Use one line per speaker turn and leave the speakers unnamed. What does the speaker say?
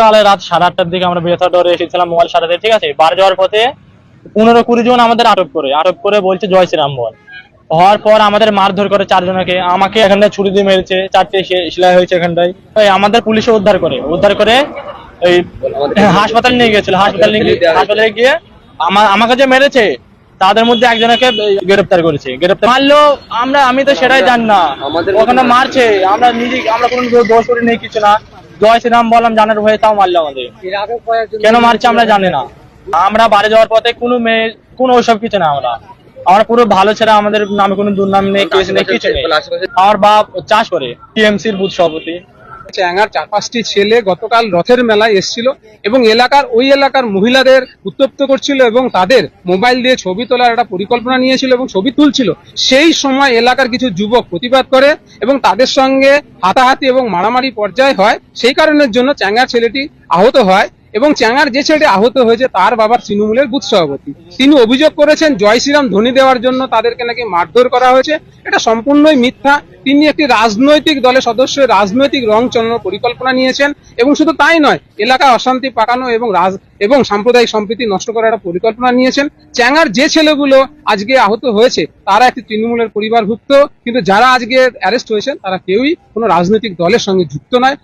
সকালে রাত 8:30টার দিকে আমরা বেতাডরে এসেছিলাম মোবাইল সারাতে, ঠিক আছে। বাড়ি যাওয়ার পথে 15-20 জন আমাদের আটক করে বলছে জয় শ্রীরাম বল। হওয়ার পর আমাদের মারধর করে 4 জনকে, আমাকে এখানটায় ছুরি দিয়ে মেরেছে, 4টে সেলাই হয়েছে এখানটায়। আমাদের পুলিশে উদ্ধার করে ওই হাসপাতালে নিয়ে গেছিল। হাসপাতালে গিয়ে আমাকে যে মেরেছে তাদের মধ্যে একজনকে গ্রেপ্তার করেছে। মারলো আমি তো সেটাই জানি না, ওখানে মারছে, আমরা কোনো দোষ করি নেই, কিছু না। জয় শ্রীরাম বললাম জানার ভয়ে, তাও মারলো আমাদের। কেন মারছে আমরা জানি না। আমরা বাড়ি যাওয়ার পথে কোনো ওইসব কিছু না, আমরা পুরো ভালো ছেলে, আমাদের নামে কোনো দুর্নাম নেই, কেস নেই, কিছু নেই। আমার বাপ চাষ করে, টিএমসির বুথ সভাপতি।
চ্যাঙ্গার 4-5টি ছেলে গতকাল রথের মেলায় এসেছিল এবং ওই এলাকার মহিলাদের উত্তপ্ত করছিল এবং তাদের মোবাইল দিয়ে ছবি তোলার একটা পরিকল্পনা নিয়েছিল এবং ছবি তুলছিল। সেই সময় এলাকার কিছু যুবক প্রতিবাদ করে এবং তাদের সঙ্গে হাতাহাতি এবং মারামারি পর্যায়ে হয়। সেই কারণের জন্য চ্যাঙ্গার ছেলেটি আহত হয় এবং চ্যাঙ্গার যে ছেলেটি আহত হয়েছে তার বাবা তৃণমূলের বুথ সভাপতি। তিনি অভিযোগ করেছেন জয় শ্রীরাম ধ্বনি দেওয়ার জন্য তাদেরকে নাকি মারধর করা হয়েছে। এটা সম্পূর্ণই মিথ্যা। তিনি একটি রাজনৈতিক দলের সদস্য, রাজনৈতিক রং চলানোর পরিকল্পনা নিয়েছেন এবং শুধু তাই নয়, এলাকায় অশান্তি পাকানো এবং সাম্প্রদায়িক সম্প্রীতি নষ্ট করার একটা পরিকল্পনা নিয়েছেন। চ্যাঙ্গার যে ছেলেগুলো আজকে আহত হয়েছে তারা একটি তৃণমূলের পরিবারভুক্ত, কিন্তু যারা আজকে অ্যারেস্ট হয়েছেন তারা কেউই কোনো রাজনৈতিক দলের সঙ্গে যুক্ত নয়।